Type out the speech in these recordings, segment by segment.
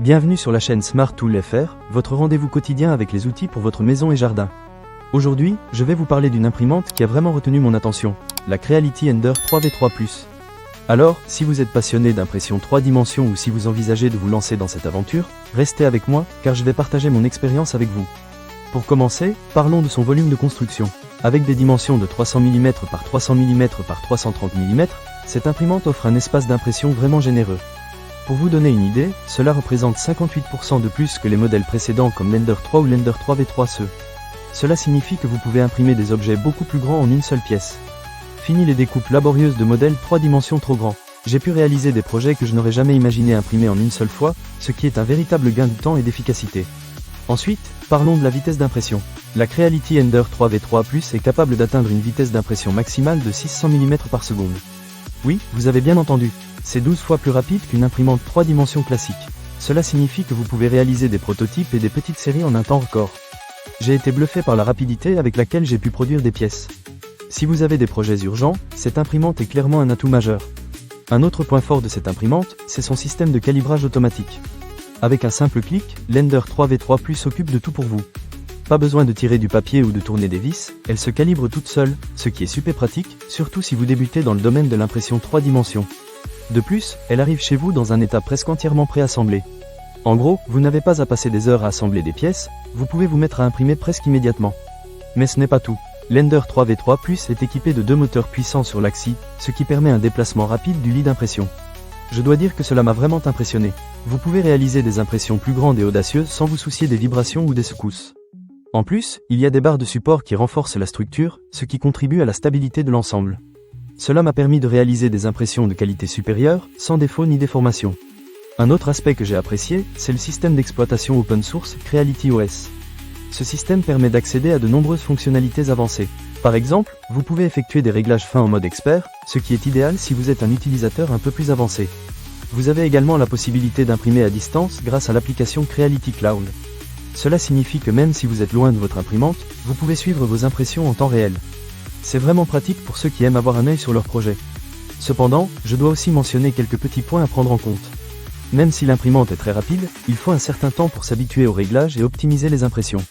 Bienvenue sur la chaîne Smart Tool FR, votre rendez-vous quotidien avec les outils pour votre maison et jardin. Aujourd'hui, je vais vous parler d'une imprimante qui a vraiment retenu mon attention, la Creality Ender 3V3+. Alors, si vous êtes passionné d'impression 3 dimensions ou si vous envisagez de vous lancer dans cette aventure, restez avec moi, car je vais partager mon expérience avec vous. Pour commencer, parlons de son volume de construction. Avec des dimensions de 300 mm par 300 mm par 330 mm, cette imprimante offre un espace d'impression vraiment généreux. Pour vous donner une idée, cela représente 58% de plus que les modèles précédents comme l'Ender 3 ou l'Ender 3V3CE. Cela signifie que vous pouvez imprimer des objets beaucoup plus grands en une seule pièce. Fini les découpes laborieuses de modèles 3 dimensions trop grands. J'ai pu réaliser des projets que je n'aurais jamais imaginé imprimer en une seule fois, ce qui est un véritable gain de temps et d'efficacité. Ensuite, parlons de la vitesse d'impression. La Creality Ender 3V3+ est capable d'atteindre une vitesse d'impression maximale de 600 mm par seconde. Oui, vous avez bien entendu. C'est 12 fois plus rapide qu'une imprimante 3 dimensions classique. Cela signifie que vous pouvez réaliser des prototypes et des petites séries en un temps record. J'ai été bluffé par la rapidité avec laquelle j'ai pu produire des pièces. Si vous avez des projets urgents, cette imprimante est clairement un atout majeur. Un autre point fort de cette imprimante, c'est son système de calibrage automatique. Avec un simple clic, l'Ender 3V3+ s'occupe de tout pour vous. Pas besoin de tirer du papier ou de tourner des vis, elle se calibre toute seule, ce qui est super pratique, surtout si vous débutez dans le domaine de l'impression 3 dimensions. De plus, elle arrive chez vous dans un état presque entièrement préassemblé. En gros, vous n'avez pas à passer des heures à assembler des pièces, vous pouvez vous mettre à imprimer presque immédiatement. Mais ce n'est pas tout. L'Ender 3V3+ est équipé de 2 moteurs puissants sur l'axis, ce qui permet un déplacement rapide du lit d'impression. Je dois dire que cela m'a vraiment impressionné. Vous pouvez réaliser des impressions plus grandes et audacieuses sans vous soucier des vibrations ou des secousses. En plus, il y a des barres de support qui renforcent la structure, ce qui contribue à la stabilité de l'ensemble. Cela m'a permis de réaliser des impressions de qualité supérieure, sans défaut ni déformation. Un autre aspect que j'ai apprécié, c'est le système d'exploitation open source Creality OS. Ce système permet d'accéder à de nombreuses fonctionnalités avancées. Par exemple, vous pouvez effectuer des réglages fins en mode expert, ce qui est idéal si vous êtes un utilisateur un peu plus avancé. Vous avez également la possibilité d'imprimer à distance grâce à l'application Creality Cloud. Cela signifie que même si vous êtes loin de votre imprimante, vous pouvez suivre vos impressions en temps réel. C'est vraiment pratique pour ceux qui aiment avoir un œil sur leur projet. Cependant, je dois aussi mentionner quelques petits points à prendre en compte. Même si l'imprimante est très rapide, il faut un certain temps pour s'habituer aux réglages et optimiser les impressions.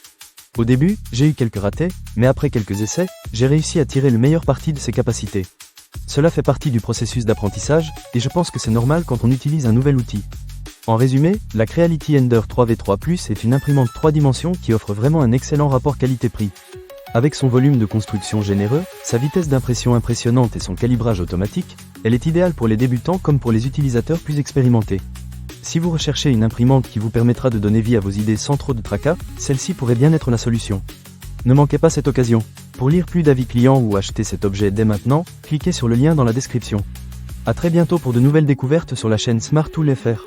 Au début, j'ai eu quelques ratés, mais après quelques essais, j'ai réussi à tirer le meilleur parti de ses capacités. Cela fait partie du processus d'apprentissage, et je pense que c'est normal quand on utilise un nouvel outil. En résumé, la Creality Ender 3V3+ est une imprimante 3 dimensions qui offre vraiment un excellent rapport qualité-prix. Avec son volume de construction généreux, sa vitesse d'impression impressionnante et son calibrage automatique, elle est idéale pour les débutants comme pour les utilisateurs plus expérimentés. Si vous recherchez une imprimante qui vous permettra de donner vie à vos idées sans trop de tracas, celle-ci pourrait bien être la solution. Ne manquez pas cette occasion. Pour lire plus d'avis clients ou acheter cet objet dès maintenant, cliquez sur le lien dans la description. À très bientôt pour de nouvelles découvertes sur la chaîne Smart Tool FR.